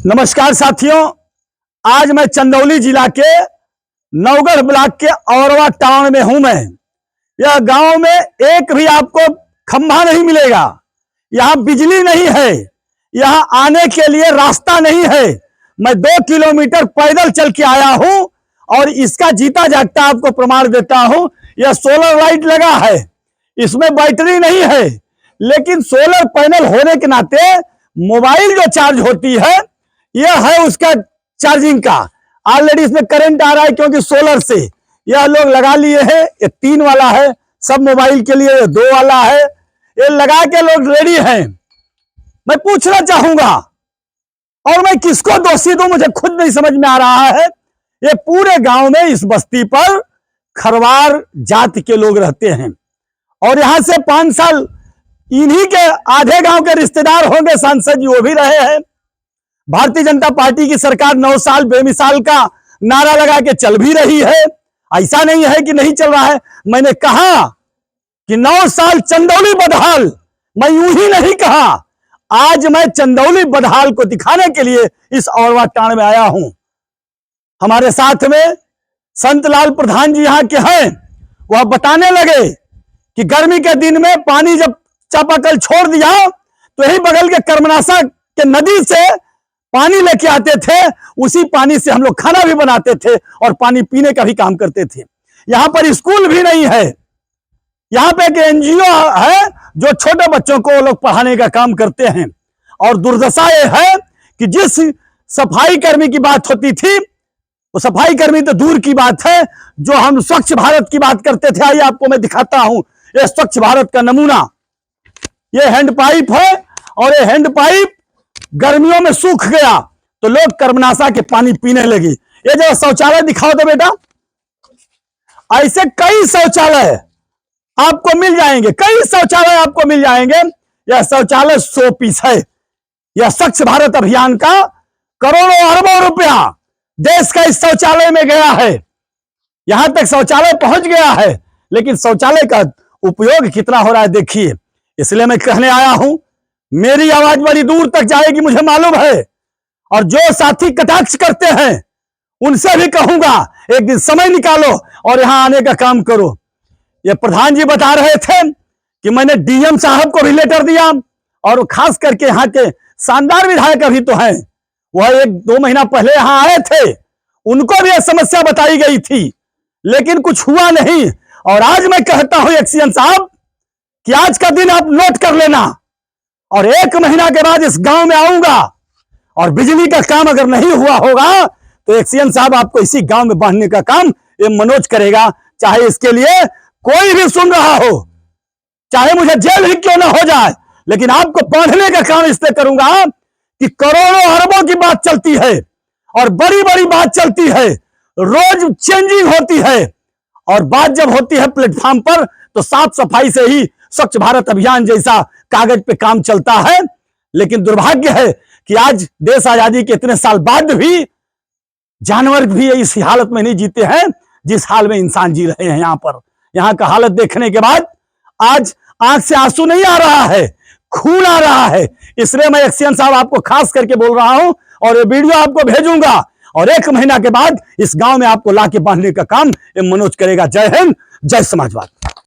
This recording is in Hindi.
नमस्कार साथियों, आज मैं चंदौली जिला के नवगढ़ ब्लॉक के औरवा टाउन में हूं। मैं यह गांव में एक भी आपको खंभा नहीं मिलेगा, यहां बिजली नहीं है, यहां आने के लिए रास्ता नहीं है। मैं 2 किलोमीटर पैदल चल के आया हूं और इसका जीता जागता आपको प्रमाण देता हूं। यह सोलर लाइट लगा है, इसमें बैटरी नहीं है, लेकिन सोलर पैनल होने के नाते मोबाइल जो चार्ज होती है यह है उसका चार्जिंग का। ऑलरेडी इसमें करंट आ रहा है क्योंकि सोलर से यह लोग लगा लिए हैं। ये 3 वाला है सब मोबाइल के लिए, 2 वाला है, ये लगा के लोग रेडी हैं। मैं पूछना चाहूंगा और मैं किसको दोषी दूं, मुझे खुद नहीं समझ में आ रहा है। ये पूरे गांव में इस बस्ती पर खरवार जाति के लोग रहते हैं और यहां से 5 साल इन्हीं के आधे गांव के रिश्तेदार होंगे, सांसद जी वो भी रहे हैं। भारतीय जनता पार्टी की सरकार 9 साल बेमिसाल का नारा लगा के चल भी रही है, ऐसा नहीं है कि नहीं चल रहा है। मैंने कहा कि 9 साल चंदौली बदहाल, मैं यूं ही नहीं कहा, आज मैं चंदौली बदहाल को दिखाने के लिए इस औरवा टाण में आया हूं। हमारे साथ में संतलाल प्रधान जी यहां के हैं, वह बताने लगे कि गर्मी के दिन में पानी जब चापाकल छोड़ दिया तो यही बगल के कर्मनाशा के नदी से पानी लेके आते थे, उसी पानी से हम लोग खाना भी बनाते थे और पानी पीने का भी काम करते थे। यहां पर स्कूल भी नहीं है, यहां पे एक एनजीओ है जो छोटे बच्चों को लोग पढ़ाने का काम करते हैं। और दुर्दशा यह है कि जिस सफाई कर्मी की बात होती थी, वो सफाई कर्मी तो दूर की बात है, जो हम स्वच्छ भारत की बात करते थे, आइए आपको मैं दिखाता हूं। यह स्वच्छ भारत का नमूना, यह हैंडपाइप है और यह हैंडपाइप गर्मियों में सूख गया तो लोग कर्मनाशा के पानी पीने लगे। ये जो शौचालय दिखाओ तो बेटा, ऐसे कई शौचालय आपको मिल जाएंगे, कई शौचालय आपको मिल जाएंगे। यह शौचालय 100 पीस है। यह स्वच्छ भारत अभियान का करोड़ों अरबों रुपया देश का इस शौचालय में गया है। यहां तक शौचालय पहुंच गया है, लेकिन शौचालय का उपयोग कितना हो रहा है देखिए। इसलिए मैं कहने आया हूं, मेरी आवाज बड़ी दूर तक जाएगी मुझे मालूम है, और जो साथी कटाक्ष करते हैं उनसे भी कहूंगा एक दिन समय निकालो और यहां आने का काम करो। ये प्रधान जी बता रहे थे कि मैंने डीएम साहब को भी लेटर दिया, और खास करके यहाँ के शानदार विधायक अभी तो हैं, वह 1-2 महीना पहले यहां आए थे, उनको भी यह समस्या बताई गई थी, लेकिन कुछ हुआ नहीं। और आज मैं कहता हूं एक्सीएन साहब कि आज का दिन आप नोट कर लेना, और 1 महीना के बाद इस गांव में आऊंगा, और बिजली का काम अगर नहीं हुआ होगा तो एक्सीएन साहब आपको इसी गांव में बांधने का काम ये मनोज करेगा। चाहे इसके लिए कोई भी सुन रहा हो, चाहे मुझे जेल ही क्यों ना हो जाए, लेकिन आपको बांधने का काम इसलिए करूंगा कि करोड़ों अरबों की बात चलती है और बड़ी बड़ी बात चलती है, रोज चेंजिंग होती है, और बात जब होती है प्लेटफॉर्म पर तो साफ सफाई से ही स्वच्छ भारत अभियान जैसा कागज पे काम चलता है। लेकिन दुर्भाग्य है कि आज देश आजादी के इतने साल बाद भी जानवर भी इस हालत में नहीं जीते हैं जिस हाल में इंसान जी रहे हैं। यहां पर यहां का हालत देखने के बाद आज आंख से आंसू नहीं आ रहा है, खून आ रहा है। इसलिए मैं एक्सीएन साहब आपको खास करके बोल रहा हूं, और ये वीडियो आपको भेजूंगा, और 1 महीना के बाद इस गांव में आपको लाके बांधने का काम ये मनोज करेगा। जय हिंद, जय समाजवाद।